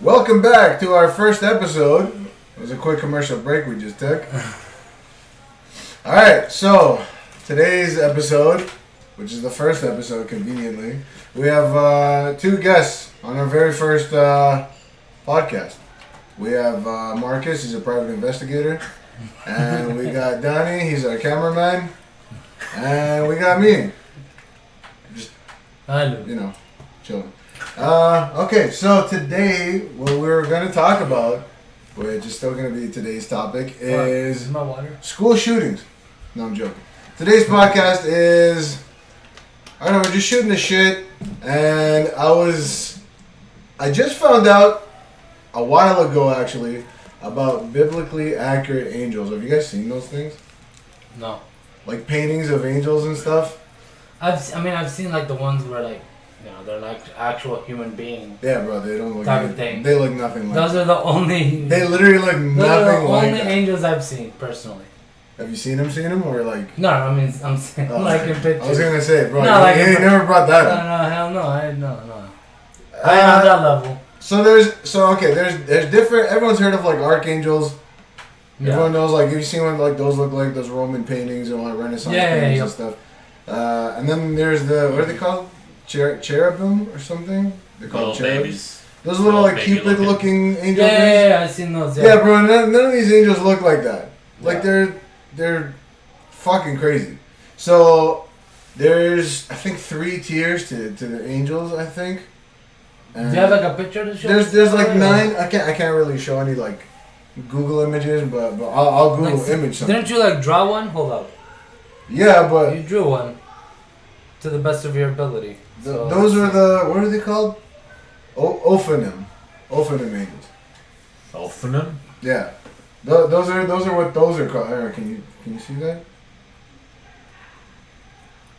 Welcome back to our first episode. It was a quick commercial break we just took. Alright, so today's episode, which is the first episode conveniently, we have two guests on our very first podcast. We have Marcus, he's a private investigator. And we got Donnie, he's our cameraman. And we got me. Just, chilling. Okay, so today, what we're going to talk about, which is still going to be today's topic, is my water? School shootings. No, I'm joking. Today's podcast is, I don't know, we're just shooting the shit, and I just found out a while ago, actually, about biblically accurate angels. Have you guys seen those things? No. Like paintings of angels and stuff? I've seen like the ones where like, they're like actual human beings. Yeah, bro, they don't look type like of thing. They look nothing like Those are the only. They literally look nothing those are the like only that. angels I've seen personally. Have you seen them, or like? No, I mean I'm saying like in pictures. I was gonna say, bro, No, you like ain't never brought that No, up. hell no, I ain't on that level. So there's different. Everyone's heard of like archangels. Yeah. Everyone knows, like, have you seen what like those look like, those Roman paintings and like Renaissance paintings and stuff. And then there's what are they called? Cherubim or something? They're called cherubs. Babies. Those little like Cupid-looking angel things. Yeah, I've seen those. Yeah, bro. None of these angels look like that. Like they're fucking crazy. So there's I think 3 tiers to the angels. I think. And do you have like a picture to show? There's like 9. I can't really show any like Google images, but I'll Google like, image something. Didn't you like draw one? Hold up. Yeah, but You drew one. To the best of your ability. those are the, what are they called? Ophanim angels. Ophanim? Yeah, those are what those are called. Aaron, can you see that?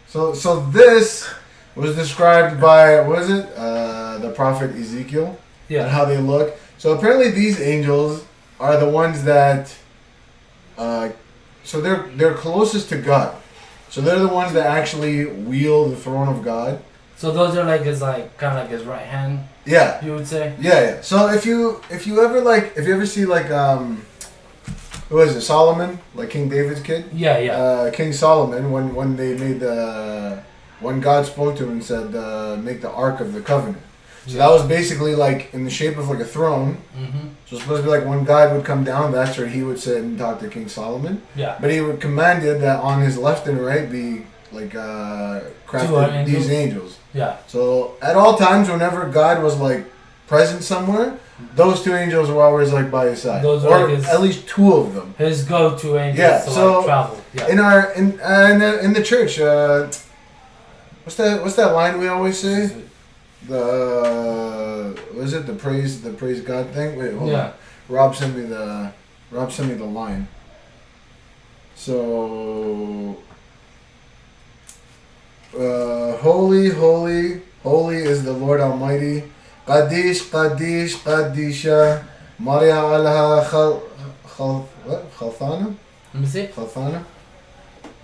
So this was described by, what is it? The prophet Ezekiel. Yeah. And how they look. So apparently these angels are the ones that, so they're closest to God. So they're the ones that actually wield the throne of God. So those are like his kind of like his right hand. Yeah. You would say. Yeah. So if you ever see like who is it, Solomon, like King David's kid? Yeah. King Solomon, when they made when God spoke to him and said make the Ark of the Covenant. So that was basically like in the shape of like a throne. Mm-hmm. So it's supposed to be like when God would come down, that's where he would sit and talk to King Solomon. Yeah. But he would commanded that on his left and right be like crafted these angels. Yeah. So at all times, whenever God was like present somewhere, those 2 angels were always like by his side, Those or like his, at least 2 of them. His go-to angels Yeah. to So like travel. Yeah. in the church, what's that line we always say? Was it the praise God thing? Wait, hold on. Rob sent me the line. So holy is the Lord Almighty. Qadisha Maria Alha Khalthana? Let me see. Khalthana?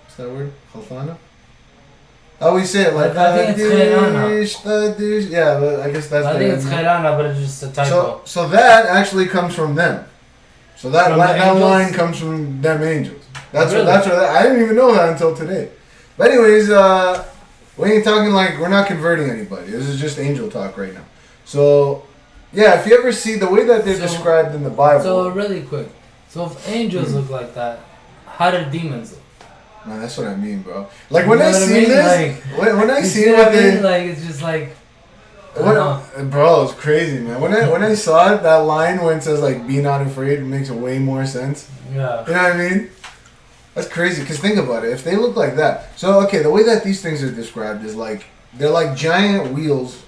What's that word? Khalthana? How we say it? Like I think it's Qadish. Yeah, but I guess that's. I think it's Khairana, but it's just a typo. So that actually comes from them. So that From the that angels? line comes from them angels. That's Really? what I didn't even know that until today. But anyways, we ain't talking like, we're not converting anybody. This is just angel talk right now. So yeah, if you ever see the way that they're described in the Bible. So really quick. So if angels look like that, how do demons look? Man, that's what I mean, bro. Like when You know I what I see mean? this, when I You see what what I mean? they, Like it's just like. I don't know. bro, it's crazy, man. When I saw it, that line when it says like "be not afraid," it makes way more sense. Yeah. You know what I mean? That's crazy. Cause think about it. If they look like that, so okay, the way that these things are described is like they're like giant wheels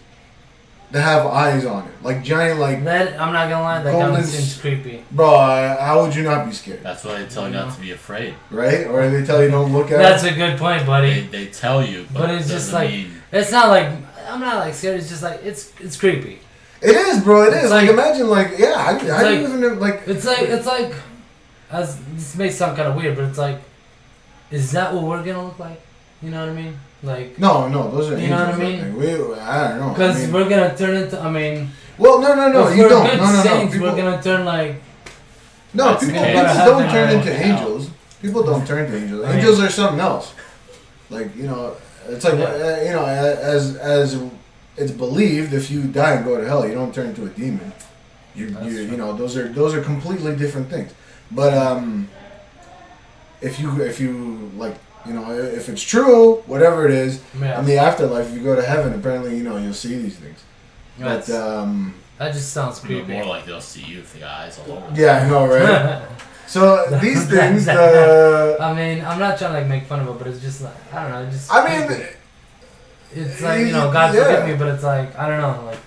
that have eyes on it, like giant like. That I'm not gonna lie, that kind Golden of seems creepy. Bro, how would you not be scared? That's why they tell you not to be afraid. Right? Or they tell you don't look at That's it. a good point, buddy. They tell you, But it's it just doesn't like mean- it's not like I'm not like scared. It's just like it's creepy. It is, bro. It It's is. Like, like- imagine, like, yeah. How do like- you even like? It's like as this may sound kind of weird, but it's like, is that what we're gonna look like? You know what I mean? Like No, those are. You know what I angels, mean? think. I don't know. because I mean, we're gonna turn into. I mean, Well, no, If you we're don't. good No. saints, People, we're gonna turn like. no, That's people, okay. people Gotta don't have turn them into out. angels. People don't turn to angels. I mean- Angels are something else. Like, you know, it's like, Yeah. you know, as it's believed, if you die and go to hell, you don't turn into a demon. You That's true. you know, those are completely different things. But if you like, you know, if it's true, whatever it is, Yeah. in the afterlife, if you go to heaven, apparently, you know, you'll see these things. But That's- that just sounds You know, creepy. more like they'll see you if they got eyes all over. yeah, I know, right? So these things, I mean, I'm not trying to like make fun of it, but it's just like I don't know. It's just I mean, creepy. It's like, you know, God yeah. forgive me, but it's like I don't know, like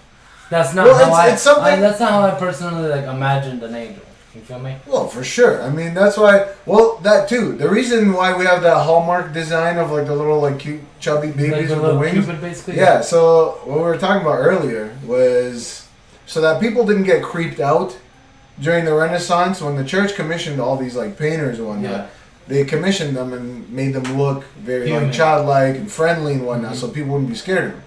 that's not Well, how it's something- that's not how I personally like imagined an angel. You feel me? well, for sure. I mean, that's why. Well, that too. The reason why we have that Hallmark design of like the little like cute chubby Like babies a with the little wings. Cupid, basically. Yeah. So what we were talking about earlier was so that people didn't get creeped out during the Renaissance when the church commissioned all these like painters and whatnot. Yeah. They commissioned them and made them look very Human. like childlike and friendly and whatnot, Mhm. so people wouldn't be scared of them.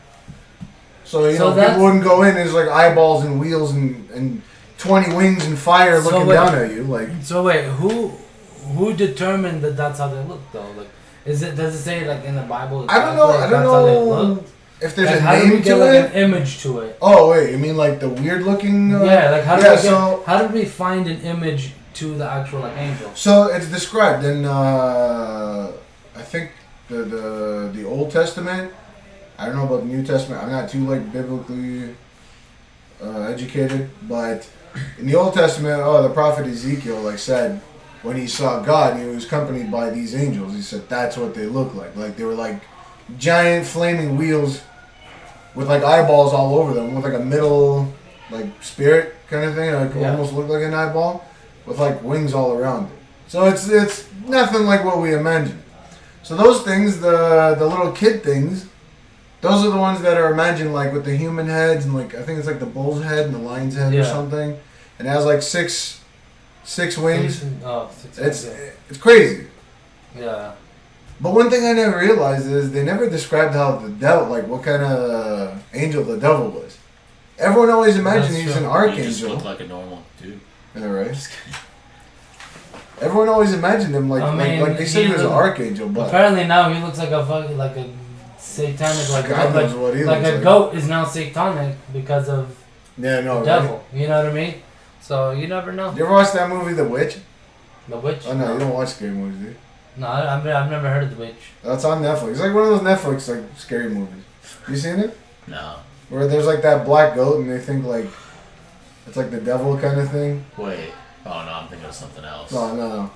So you So know, that's- people wouldn't go in as like eyeballs and wheels and 20 wings and fire So looking wait. down at you. Like, So wait, who determined that that's how they look though? Like, does it say like in the Bible? I don't know. exactly I don't that's how they know look? if there's Like, a how do we name get to like it. an image to it? Oh wait, you mean like the weird looking? Yeah, like how do yeah, we get, so- how did we find an image to the actual like angel? So it's described in I think the Old Testament. I don't know about the New Testament. I'm not too like biblically educated, but in the Old Testament, the prophet Ezekiel like said when he saw God and he was accompanied by these angels, he said that's what they look like. Like they were like giant flaming wheels with like eyeballs all over them, with like a middle like spirit kind of thing, like Yeah. almost looked like an eyeball, with like wings all around it. So it's nothing like what we imagined. So those things, the little kid things, those are the ones that are imagined like with the human heads and like I think it's like the bull's head and the lion's head or Yeah. something, and it has like six wings. Oh, It's crazy. yeah. But one thing I never realized is they never described how the devil, like what kind of angel the devil was. Everyone always imagined That's he's true. an You just archangel. look like a normal dude. Yeah, right. Everyone always imagined him like I mean, like they said he was an look- archangel, but Apparently now he looks like a fucking like a satanic like God knows what he like looks a like. goat is now satanic because of Yeah, no. the Right? devil. You know what I mean? So you never know. You ever watch that movie, The Witch? The witch? Oh no, you don't watch scary movies, do you? No, I've never heard of the witch. That's on Netflix. It's like one of those Netflix like scary movies. You seen it? No. Where there's like that black goat and they think like it's like the devil kind of thing. Wait. Oh no, I'm thinking of something else. No.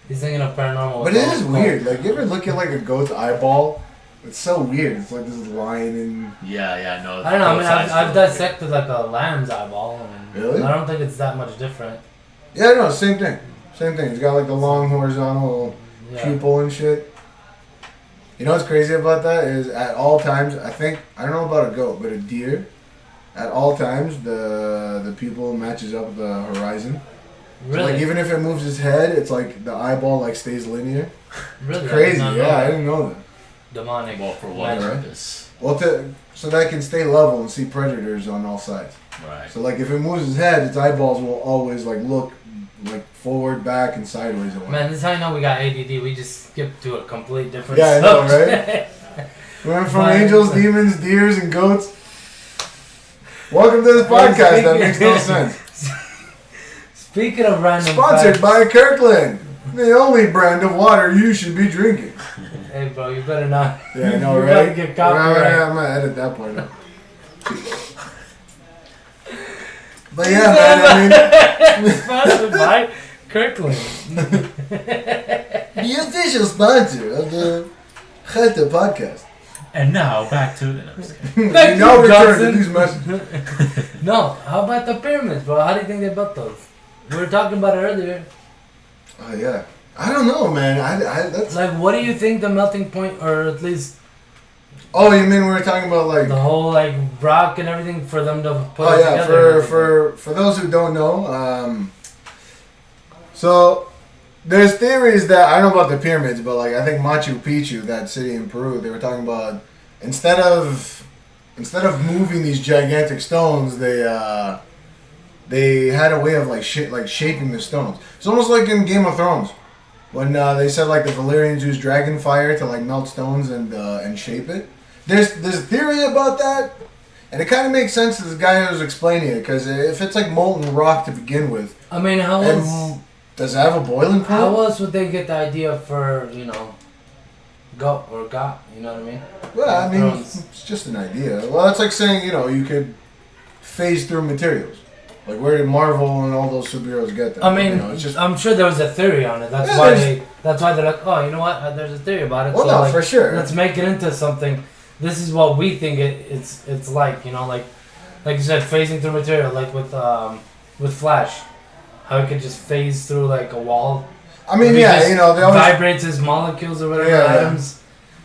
He's thinking of paranormal. But it is weird. Like you ever look at like a goat's eyeball? It's so weird. It's like this lion and Yeah, no. I don't know. I mean, both sides I've look dissected like a lamb's eyeball, and Really? I don't think it's that much different. yeah, no, same thing. Same thing. It's got like the long horizontal Yeah. pupil and shit. You know what's crazy about that is at all times, I don't know about a goat, but a deer, at all times the pupil matches up with the horizon. So, Really? like even if it moves its head, it's like the eyeball like stays linear. Really? Crazy, I did not know yeah, I that. didn't know that. Demonic. Well, for what Yeah, right. purpose? Well, so that it can stay level and see predators on all sides. Right. So like if it moves its head, its eyeballs will always like look like forward, back, and sideways. And Man, this is how you know we got ADD. We just skipped to a complete different Yeah, I know, subject. we went from But- angels, demons, deers, and goats. Welcome to this podcast that makes no sense. Speaking of random Sponsored facts, by Kirkland, the only brand of water you should be drinking. Hey, bro, you better not. Yeah, I know, You're right? about to get copyright. I'm gonna edit that part out. But yeah, man, I Sponsored by Kirkland. mean, the official sponsor of the Cheta podcast. And now back to the. No, I'm just kidding. Thank We now you, return to Johnson. these messages. No, how about the pyramids, bro? How do you think they built those? We were talking about it earlier. Oh yeah, I don't know, man. That's. Like, what do you think the melting point, or at least Oh, you mean we were talking about like? the whole like rock and everything for them to put Oh it yeah, together? and for those who don't know, so there's theories that I don't know about the pyramids, but like I think Machu Picchu, that city in Peru, they were talking about instead of instead of moving these gigantic stones, they had a way of like shaping the stones. It's almost like in Game of Thrones when they said like the Valyrians use dragon fire to like melt stones and shape it. There's a theory about that, and it kind of makes sense to the guy who was explaining it, because if it's like molten rock to begin with, I mean, does it have a boiling point? how else would they get the idea for got? You know what I mean? Well, I mean, Thrones. it's just an idea. Well, it's like saying you could phase through materials. Like, where did Marvel and all those superheroes get that? I mean, it's just I'm sure there was a theory on it. That's Yeah, why that's why they're like, oh, you know what? There's a theory about it. well, so no, like, for sure. let's make it into something. This is what we think it's like. Like you said, phasing through material, like with Flash, how he could just phase through like a wall. I mean, If he yeah, just they always vibrates his molecules or whatever Yeah, yeah. atoms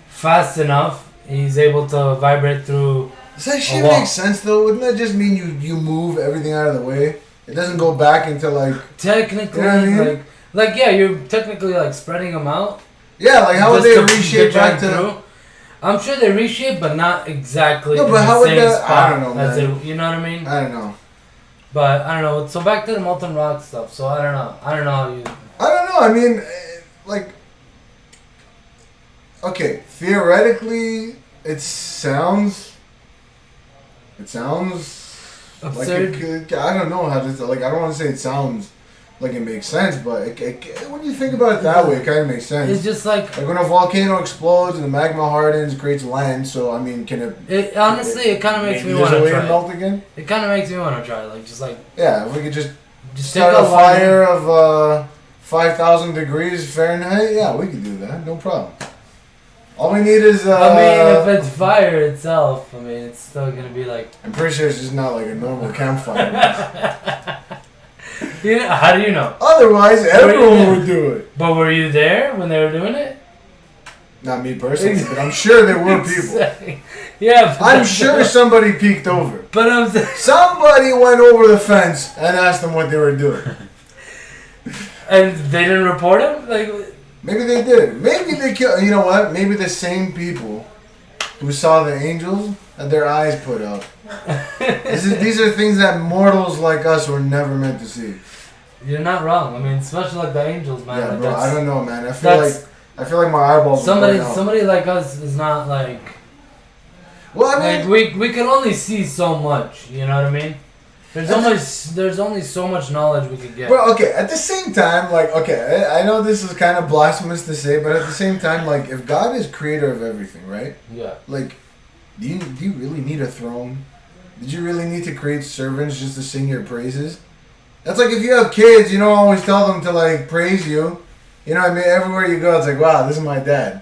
fast enough. He's able to vibrate through. Does that shit wall. make sense though? Wouldn't that just mean you move everything out of the way? It doesn't go back into like Technically, You know what I mean? like yeah, you're technically like spreading them out. like how would just they to reshape get back back to? through. I'm sure they reshape, but not exactly No, in but the how would same that- I spot don't know, as man. they, you know what I mean? I don't know. But I don't know. So back to the molten rock stuff. So I don't know. I don't know how you. I don't know. I mean, like, okay, theoretically, it sounds like Absurd. it could, I don't know how to like. I don't want to say it sounds like it makes sense, but when you think about it that way, it kind of makes sense. It's just like Like when a volcano explodes and the magma hardens, it creates land. So I mean, can it? it. Honestly, it kind of makes me there's want a to way to try. It. melt again. It kind of makes me want to try. Like just like Yeah, if we could just just start take a a fire of 5,000 degrees Fahrenheit. Yeah, we could do that. No problem. All we need is. I mean, if it's fire itself, I mean, it's still gonna be like. I'm pretty sure it's just not like a normal campfire. How do you know? Otherwise, you everyone there? would do it. But were you there when they were doing it? Not me personally, but I'm sure there were people. Yeah. But I'm sure somebody peeked over. But I'm saying. Somebody went over the fence and asked them what they were doing. And they didn't report him? Like. Maybe they did. Maybe they killed. You know what? Maybe the same people who saw the angels had their eyes put up. These are things that mortals like us were never meant to see. You're not wrong. I mean, especially like the angels, man. Yeah, like bro. that's- I don't know, man. I feel like my eyeballs. Somebody, are burning out. somebody like us is not like. Well, I mean, Like we can only see so much. You know what I mean? There's only so much knowledge we could get. But okay, at the same time, like, okay, I know this is kind of blasphemous to say, but at the same time, like, if God is creator of everything, right? Yeah. Like, do you really need a throne? Did you really need to create servants just to sing your praises? That's like if you have kids, you don't always tell them to, like, praise you. You know what I mean? Everywhere you go, it's like, wow, this is my dad.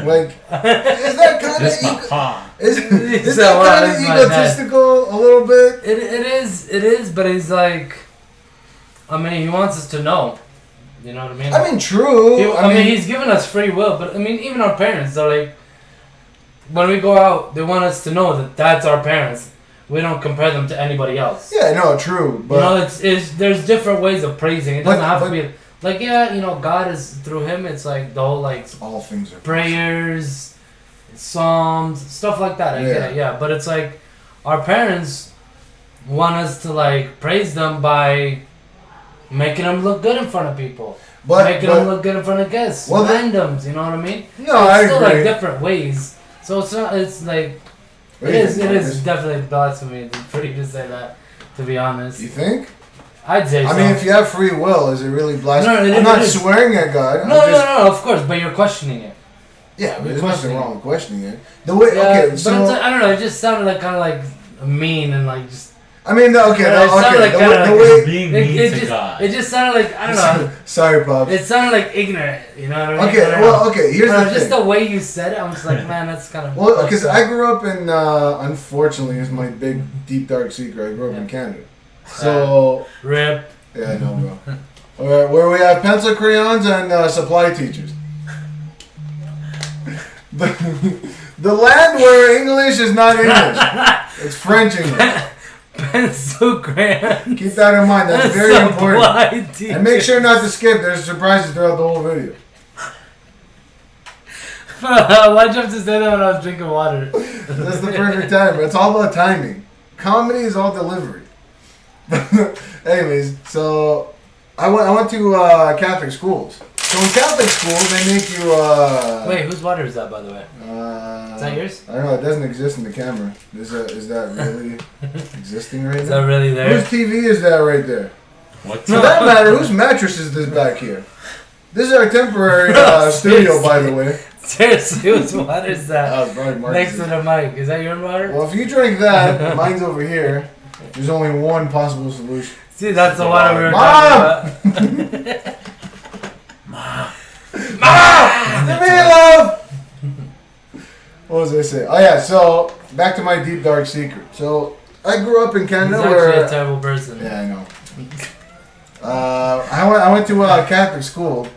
Like, is that kind This my of pa. is So, that wow, kind this of is my dad. egotistical a little bit? It is, but he's like, I mean, he wants us to know. You know what I mean? I mean, true. I mean, he's given us free will, but I mean, even our parents, they're like, when we go out, they want us to know that that's our parents. We don't compare them to anybody else. Yeah, no, true, but You know, it's there's different ways of praising. It doesn't But- have but- to be like, yeah, you know, God is through him. It's like the whole like all things are prayers, psalms, stuff like that. I get Yeah. it, yeah. But it's like our parents want us to like praise them by making them look good in front of people, making them look good in front of guests, Well, randoms. You know what I mean? no, I It's still agree. like different ways. So it's not. It's like What do you it is. think, It is Marcus? definitely blasphemy for you to say that. To be honest, You think? I'd say I so. mean, if you have free will, is it really blasphemy? No, I'm not it is. swearing at God. no, I'm just, no, of course, but you're questioning it. Yeah, but You're there's nothing questioning wrong with questioning it. The way, Yeah, okay, but so it's, I don't know. It just sounded like kind of like mean and like just. I mean, okay, Yeah, it sounded like the kinda way, like the way Being It, mean it to just God. it just sounded like I don't know. Sorry, Pops. It sounded like ignorant. You know what I mean? Okay, I don't well, know. okay. Here's But the just thing. the way you said it, I'm just like, man, that's kind of. Well, because I grew up in, unfortunately, it's my big, deep, dark secret. I grew up in Yeah. Canada. So, Rip. yeah, I know, bro. Where we have pencil crayons and supply teachers. The land where English is not English. It's French English. Pencil crayon. Keep that in mind. That's very important. important. And make sure not to skip. There's surprises throughout the whole video. Why'd you have to say that when I was drinking water? That's the perfect time. It's all about timing. Comedy is all delivery. Anyways, so I went to Catholic schools. So in Catholic schools, they make you. Wait, whose water is that, by the way? Is that yours? I don't know. It doesn't exist in the camera. Is that really existing right Is now? that really there? Whose TV is that right there? What? For that matter, whose mattress is this back here? This is our temporary studio, by the way. Seriously, whose water is that? That was probably Next Marcus's. to the mic. Is that your water? Well, if you drink that, mine's over here. There's only one possible solution. See, that's the water we were Mom! talking about. Mom! Give me love! What was I saying? Oh yeah, so back to my deep dark secret. So I grew up in He's Canada actually where a terrible person. yeah, I know. I went to Catholic school,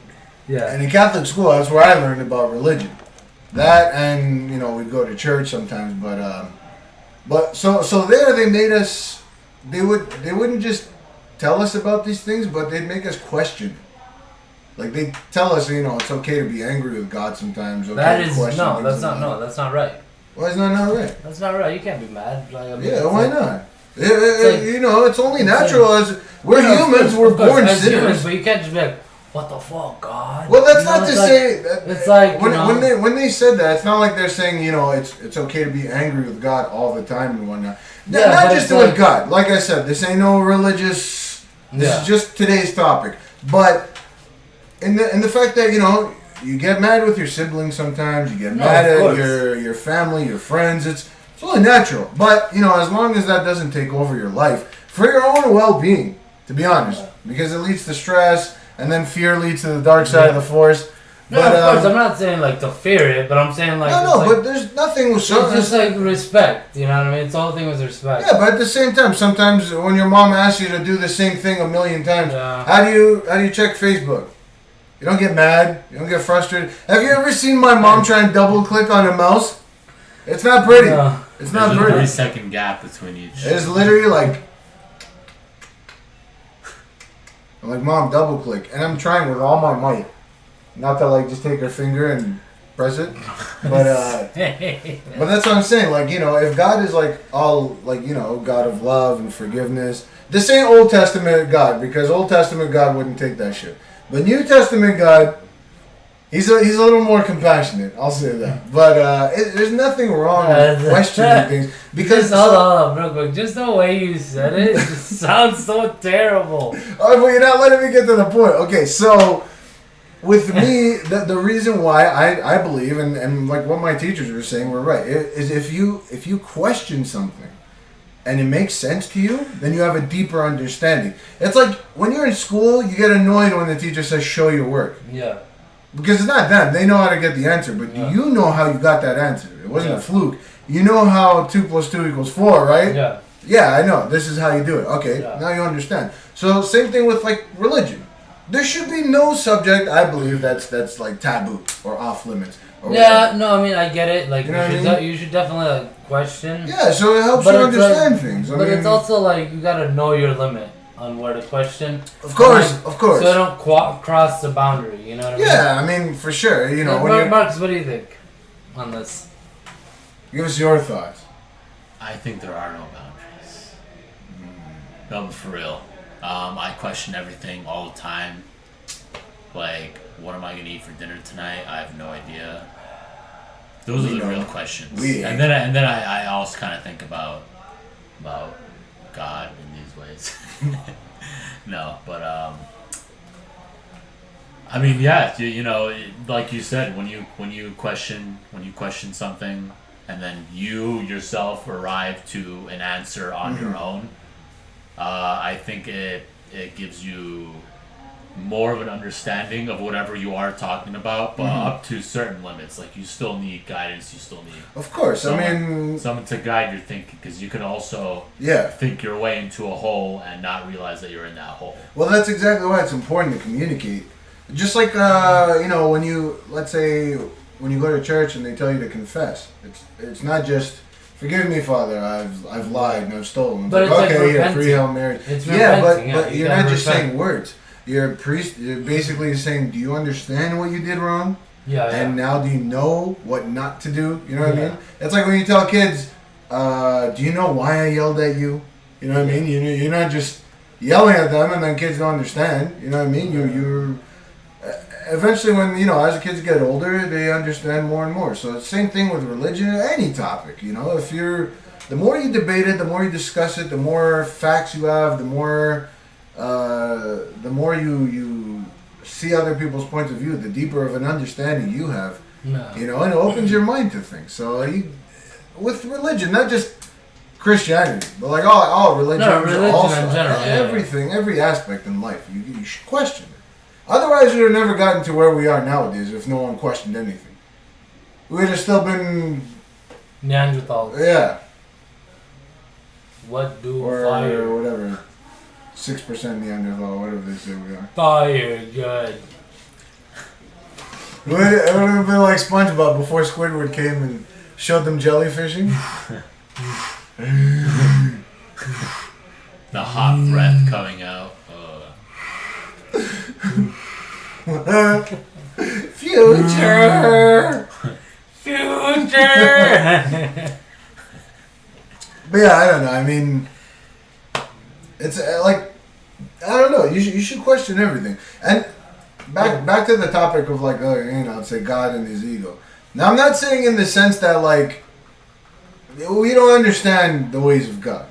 Yeah. and in Catholic school that's where I learned about religion. That and we'd go to church sometimes, but so there they made us. They wouldn't just tell us about these things, but they'd make us question. Like they tell us, it's okay to be angry with God sometimes. Okay That to is question no. things That's in not life. no. That's not right. Why is that not right? That's not right. You can't be mad. Like, I mean, Yeah, it's why like- not? like- It's only natural as we're Yeah, of humans. course, We're of course, born as humans, sinners. but you can't just be like, "What the fuck, God?" Well, that's You know, not to it's like- say that it's like, when they said that, it's not like they're saying it's okay to be angry with God all the time and whatnot. Yeah, Not but just it's with like- God. Like I said, this ain't no religious. This Yeah. is just today's topic. But in the fact that you get mad with your siblings sometimes, you get No, mad of at course. your family, your friends. It's only natural. But as long as that doesn't take over your life for your own well-being, to be honest, because it leads to stress, and then fear leads to the dark side of the force. No, But, of course, I'm not saying like to fear it, but I'm saying like no, it's like, but there's nothing with it's just something. like respect. You know what I mean? It's the whole thing with respect. Yeah, but at the same time, sometimes when your mom asks you to do the same thing a million times, Yeah. how do you check Facebook? You don't get mad. You don't get frustrated. Have you ever seen my mom try and double click on a mouse? It's not pretty. No. It's There's not a pretty. 3-second gap between each. It's literally like, I'm like, Mom, double click, and I'm trying with all my might, not to like just take her finger and press it, but that's what I'm saying. Like if God is like all like God of love and forgiveness, this ain't Old Testament God, because Old Testament God wouldn't take that shit. But New Testament God, he's a little more compassionate. I'll say that. But there's nothing wrong with questioning things because Just hold on, real quick. Just the way you said it, it just sounds so terrible. Oh, but you're not letting me get to the point. Okay, so with me, the reason why I believe and like what my teachers were saying were right is if you question something and it makes sense to you, then you have a deeper understanding. It's like when you're in school, you get annoyed when the teacher says show your work. Yeah. Because it's not them. They know how to get the answer, but Yeah. do you know how you got that answer? It wasn't Yeah. a fluke. You know how 2 + 2 = 4, right? Yeah. Yeah, I know. This is how you do it. Okay, Yeah. now you understand. So same thing with like religion. There should be no subject, I believe, that's like taboo or off limits. Or Yeah, no, I mean I get it. Like You know what I mean? you should definitely like question. whatever. Yeah, so it helps But you it's understand like- things. I but mean, it's also like you gotta know your limit on where to question. of course, Like, of course. So I don't cross the boundary. You know what I mean? Yeah, I mean for sure. Like, When you Marcus, what do you think on this? give us your thoughts. I think there are no boundaries. No, for real. I question everything all the time. Like, what am I gonna eat for dinner tonight? I have no idea. Those We are the know. real questions. We- And then I also kind of think about God in these ways. No, but I mean, yeah, like you said, when you question something, and then you yourself arrive to an answer on your own, I think it gives you more of an understanding of whatever you are talking about, but up to certain limits. Like, you still need guidance. You still need Of course, someone to guide your thinking, because you can also yeah. think your way into a hole and not realize that you're in that hole. Well, that's exactly why it's important to communicate. Just like when you let's say when you go to church and they tell you to confess, it's not just forgive me, Father, I've lied and I've stolen. But it's like okay, yeah, repenting. 3 Hail Marys. It's Yeah, repenting, but you you're gotta not just repent. saying words. You're a priest. You're basically saying, do you understand what you did wrong? Yeah, And now do you know what not to do? You know what I Yeah. mean? It's like when you tell kids, do you know why I yelled at you? You know what I mean? You're not just yelling at them and then kids don't understand. You know what I mean? You're eventually when, as the kids get older, they understand more and more. So it's the same thing with religion, any topic. If the more you debate it, the more you discuss it, the more facts you have, the more you see other people's points of view, the deeper of an understanding you have. No. And it opens your mind to things. So with religion, not just Christianity, but like all religions, No, religion also, in general, yeah. everything, every aspect in life, you should question it. Otherwise, we'd have never gotten to where we are nowadays if no one questioned anything. We'd have still been, Neanderthals. yeah, What do or fire? whatever, 6% Neanderthal, whatever they say we are. Fire good. It would have been like SpongeBob before Squidward came and showed them jellyfishing. The hot breath coming out. Future! Future. But yeah, I don't know. I mean, it's like, I don't know. You should question everything. And back to the topic of like, I'd say God and his ego. Now, I'm not saying in the sense that like, we don't understand the ways of God.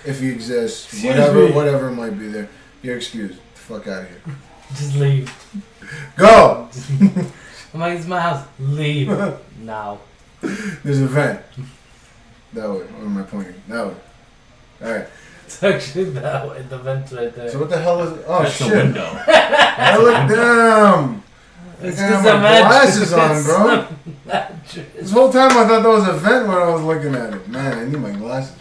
If he exists, Excuse me. whatever might be there. You're excused. Get the fuck out of here. Just leave. Go! I'm like, it's my house. Leave now. There's a vent. That way. Where am I pointing? That way. Alright. It's actually that way. The vent right there. So what the hell is it? Oh, That's shit. the window. I look down. It's I got because my I'm magic. glasses on, bro. Magic. This whole time I thought that was a vent when I was looking at it. Man, I need my glasses.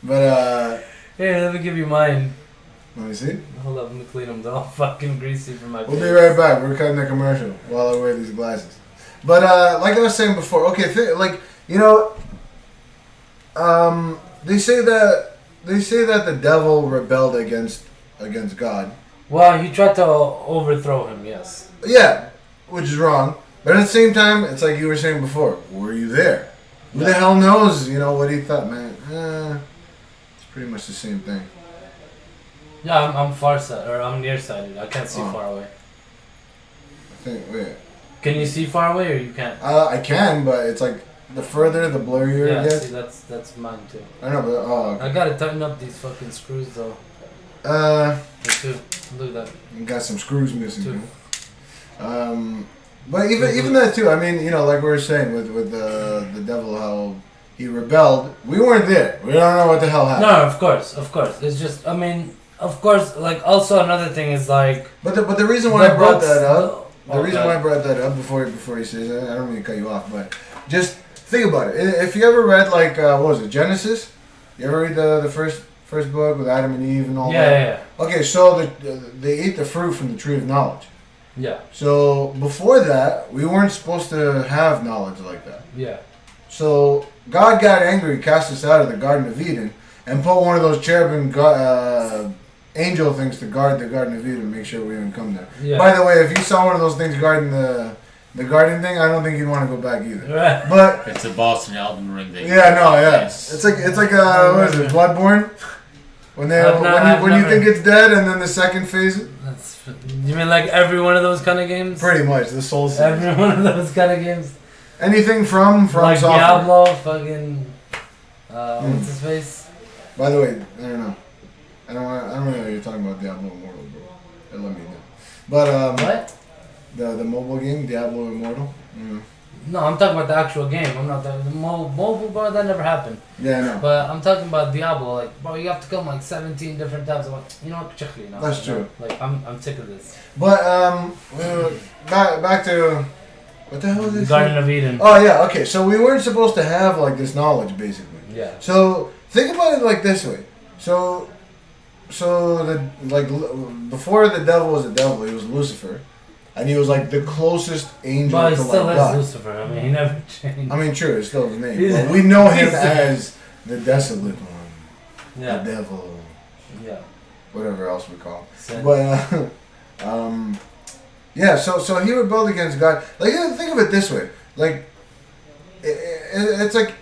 But, Here, let me give you mine. let me see. Hold up, let me clean them. They're all fucking greasy from my We'll face. be right back. We're cutting the commercial while I wear these glasses. But, like I was saying before, okay, they say that the devil rebelled against God. Well, he tried to overthrow him, yes. Yeah, which is wrong. But at the same time, it's like you were saying before. Were you there? Who the hell knows? What he thought, man. It's pretty much the same thing. Yeah, I'm I'm nearsighted. I can't see Oh. far away. I think. Wait. Can you see far away or you can't? I can, but it's like the further, the blurrier Yeah, it gets. see, that's mine too. I know, but okay. I gotta tighten up these fucking screws though. Like, two. Look at that. You got some screws missing. Two. But even that too. I mean, like we were saying with the devil, how he rebelled. We weren't there. We don't know what the hell happened. No, of course. It's just, I mean, of course. Like, also another thing is like. But the reason why I brought that up. The Oh, reason God. why I brought that up before he says that, I don't mean to cut you off, but just think about it. If you ever read like what was it, Genesis? You ever read the first book with Adam and Eve and all that? Yeah. Okay, so they ate the fruit from the tree of knowledge. Yeah. So before that, we weren't supposed to have knowledge like that. Yeah. So God got angry, cast us out of the Garden of Eden, and put one of those cherubim angel things to guard the Garden of Eden, make sure we didn't come there. Yeah. By the way, if you saw one of those things guarding the garden thing, I don't think you'd want to go back either. Right. But It's a Boston Elden Ring thing. yeah, no, yeah, Yes. it's like what is it, Bloodborne? When I've when you never- think it's dead, and then the second phase, That's, you mean like every one of those kind of games? pretty much the Soul series. Every one of those kind of games. Anything from Like software. Diablo, fucking. What's his face? By the way, I don't know. I don't know what you're talking about Diablo Immortal, bro. Let me know. But What? the mobile game Diablo Immortal. No, I'm talking about the actual game. I'm not the mobile, bro. That never happened. Yeah, I know. But I'm talking about Diablo. Like, bro, you have to kill him like 17 different times. I'm like, you know what? Chikli, no. That's true. Like, I'm sick of this. But back to what the hell is this? Garden of Eden. Oh yeah, okay. So we weren't supposed to have like this knowledge, basically. Yeah. So think about it like this way. So before the devil was a devil, he was Lucifer, and he was like the closest angel But he to still like is God. Lucifer. I mean, he never changed. I mean, true, it's still his name. He's- But we know him he's- as the desolate one, Yeah. the devil, Yeah. whatever else we call him. So- But Yeah, so he rebelled against God. Like, think of it this way. Like, it's like,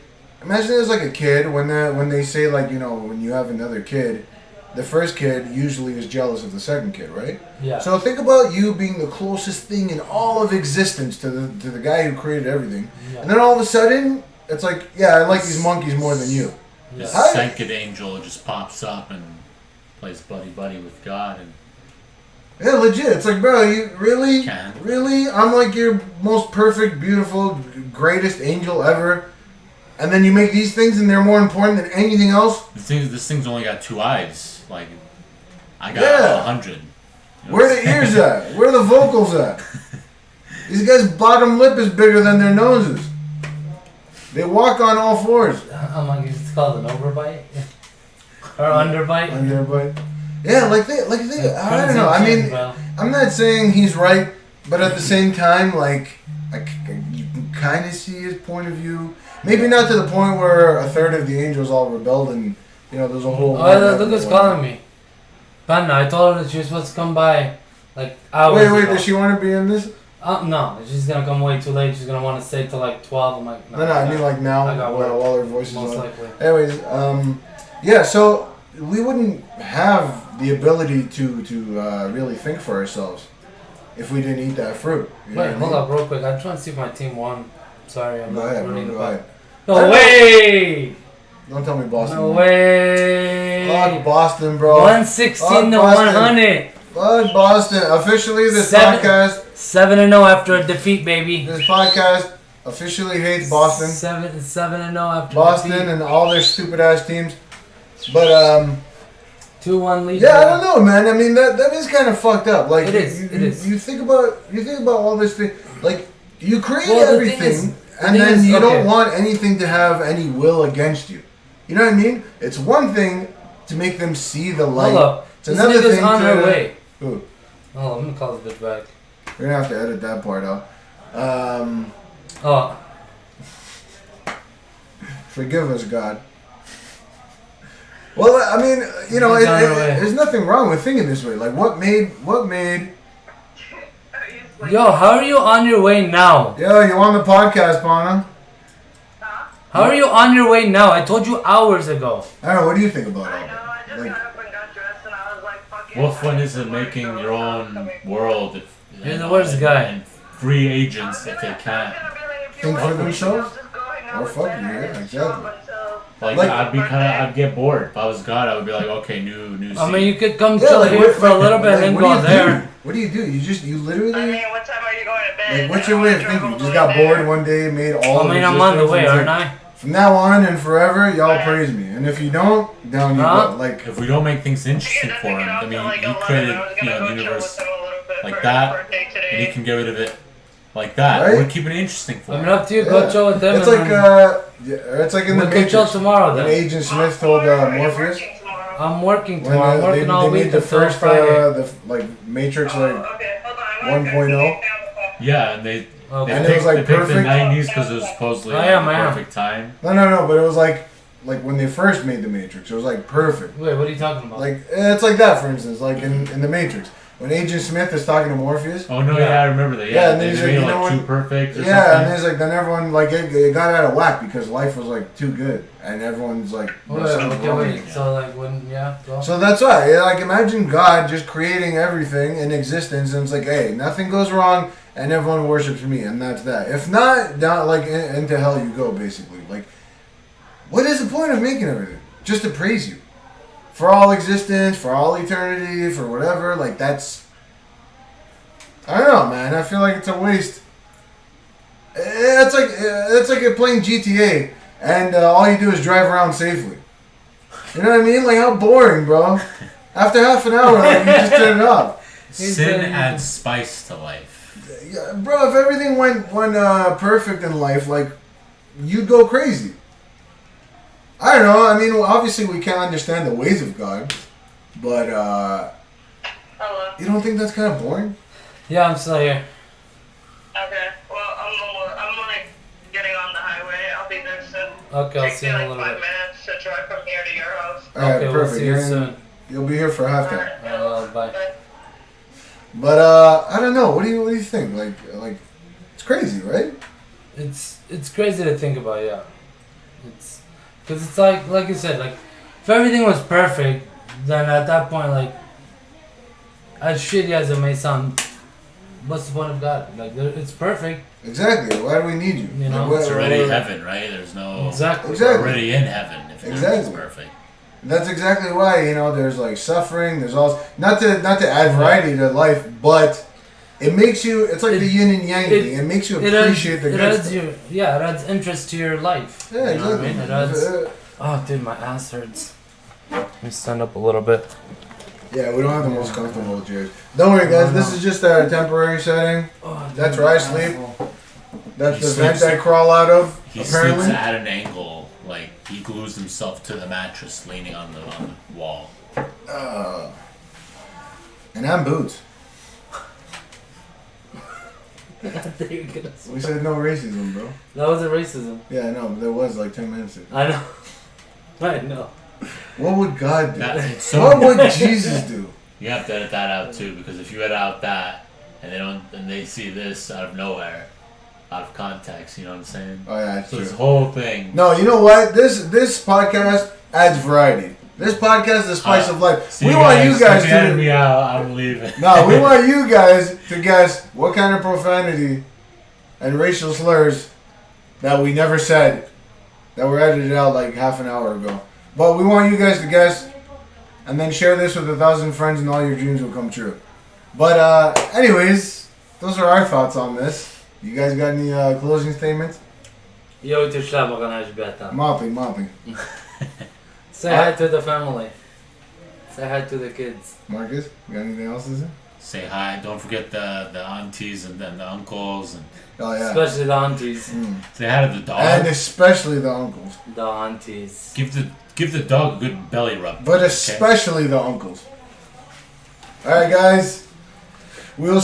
imagine it as like a kid when they say, like, you know, when you have another kid, the first kid usually is jealous of the second kid, right? Yeah. So think about you being the closest thing in all of existence to the guy who created everything, Yeah. and then all of a sudden it's like, yeah, I like these monkeys more than you. This Yeah. second angel just pops up and plays buddy buddy with God, and Yeah, legit. It's like, bro, you really, Can. really? I'm like your most perfect, beautiful, greatest angel ever, and then you make these things and they're more important than anything else. this thing's only got 2 eyes. Like, I got Yeah. 100. You know Where what are I'm the ears saying? at? Where are the vocals at? These guys' bottom lip is bigger than their noses. They walk on all fours. I'm like, it's called an overbite or underbite. Underbite. Yeah, like they, I don't know. I mean, Bro. I'm not saying he's right, but at the same time, like, you can kind of see his point of view. Maybe not to the point where a third of the angels all rebelled and, you know, there's a whole... Oh, look who's calling me. Panda, I told her that she was supposed to come by like hours Wait, ago. does she want to be in this? No, she's gonna come way too late. She's gonna want to stay till like 12. I'm like, No, I mean like now I got while her voice is most on. likely. Anyways, yeah, so we wouldn't have the ability to really think for ourselves if we didn't eat that fruit. You know Wait, what I hold mean? up real quick. I'm trying to see if my team won. Sorry, I'm Go not ahead, bro, running the go ball. ahead. No way! Don't tell me Boston. No won. way! Fuck Boston, bro. 116 Fuck to Boston. 100. Fuck Boston. Officially, this Seven. podcast 7-0 after a defeat, baby. officially hates Boston. 7-0 after Boston defeat. and all their stupid ass teams. But 2-1 lead. yeah, I don't know, man. I mean, that is kind of fucked up. Like, It is, You, it is. You think about all this thing. Like, you create Well, the thing everything, is- the and thing then is, you okay. don't want anything to have any will against you. You know what I mean? It's one thing to make them see the light. Hold up. It's This another nigga's thing on to. her way. Ooh, Oh, I'm gonna call this bitch back. we're gonna have to edit that part out. Oh, Forgive us, God. Well, I mean, you know, It's on her way. there's nothing wrong with thinking this way. Like, what made? yo, how are you on your way now? Yo, you on the podcast, Pana? How are you on your way now? I told you hours ago. I don't know. What do you think about I all know, that? I just Like, got up and got dressed and I was like, fuck it. What fun is it making your own world if You're the worst guy. and free agents if they can't? Think for themselves? Or fuck you, yeah, exactly. Like, Like- I'd get bored. If I was God, I would be like, okay, new I scene. mean, you could come Yeah, chill like, here what- for a little bit and then what go do you there. do? What do? You literally. I mean, what time are you going to bed? Like, what's your way of thinking? You just got bored one day, made all. I mean, of I'm on the existence, way, and it's aren't like, I? From now on and forever, y'all praise me. And if you don't, down you Huh? go. Like, If we don't make things interesting for him, I mean, he created, the universe like that, and he can get rid of it like that. Right? We're keeping it interesting for I mean, him. up to you. Go chill with them. it's and like then it's like in the we can chill Matrix tomorrow when then. Agent Smith told Morpheus I'm working when tomorrow. I'm they working all made week the until first Friday. Matrix Oh, like okay, hold on. 1.0. Yeah, and they Okay. And it was, like, they picked the perfect. 90s because it was supposedly I like, am, the I am. perfect time. No, but it was like when they first made the Matrix, it was like perfect. Wait, what are you talking about? Like it's like that, for instance, like in the Matrix when Agent Smith is talking to Morpheus. Oh, no, Yeah. yeah, I remember that. Yeah, Yeah, and then they he's made like, it you know like what? too perfect or Yeah, and something. it's like then everyone like it got out of whack because life was like too good, and everyone's like, Wait, something's okay, wrong. wait. So like when go. So that's why, yeah, like imagine God just creating everything in existence, and it's like, hey, nothing goes wrong, and everyone worships me, and that's that. If not, down like into hell you go, basically. Like, what is the point of making everything? Just to praise you for all existence, for all eternity, for whatever. Like that's, I don't know, man. I feel like it's a waste. It's like you're playing GTA, and all you do is drive around safely. You know what I mean? Like, how boring, bro. After half an hour, like, you just turn it off. Sin adds spice to life. Yeah, bro, if everything went perfect in life, like, you'd go crazy. I don't know. I mean, well, obviously we can't understand the ways of God, but Hello. you don't think that's kind of boring? Yeah, I'm still here. Okay, well, I'm like getting on the highway. I'll be there soon. Okay, I'll Takes see me you in a like little 5 bit. minutes to drive from here to your house. All right, Okay, we'll perfect. see you soon. You'll be here for halftime. Bye. But I don't know. What do you think? Like it's crazy, right? It's crazy to think about, yeah. It's because it's like you said, like if everything was perfect, then at that point, like as shitty as it may sound, what's the point of God? Like it's perfect, Exactly. Why do we need you? You know, Like, It's already we're- heaven, right? There's no. exactly. It's Exactly. already in heaven if Exactly. everything's perfect. That's exactly why, there's like suffering. There's all not to add variety to life, but it makes you. It's like the yin and yang thing. It makes you appreciate the it good adds stuff. it adds interest to your life. Yeah, You know what exactly. I mean? It adds. Oh, dude, my ass hurts. Let me stand up a little bit. Yeah, we don't have the most comfortable chairs. Don't worry, guys. This is just a temporary setting. Oh, dude, That's my where I sleep. asshole. That's He the vent sleeps- I crawl out of. He Apparently. sleeps at an angle, like he glues himself to the mattress, leaning on the wall. And I'm boots. There you go. We said no racism, bro. That wasn't racism. Yeah, I know. There was like 10 minutes ago. I know. I know. What would God do? It's so What would Jesus do? you have to edit that out too, because if you edit out that and they see this out of nowhere, out of context, you know what I'm saying? Oh yeah, that's So true. this whole thing. No, you know what? This podcast adds variety. This podcast is the spice of life. See We want you guys if you edit to. me out, I'm leaving. No, we want you guys to guess what kind of profanity and racial slurs that we never said that were edited out like half an hour ago. But we want you guys to guess and then share this with 1,000 friends and all your dreams will come true. But anyways, those are our thoughts on this. You guys got any closing statements? Yo, to Shabbat and Ashbeta. Mopping. Say hi to the family. Say hi to the kids. Marcus, you got anything else to say? Say hi. Don't forget the aunties and then the uncles, and Oh yeah. Especially the aunties. say hi to the dog. And especially the uncles. The aunties. Give the dog a good belly rub. But okay? especially the uncles. Alright guys. We'll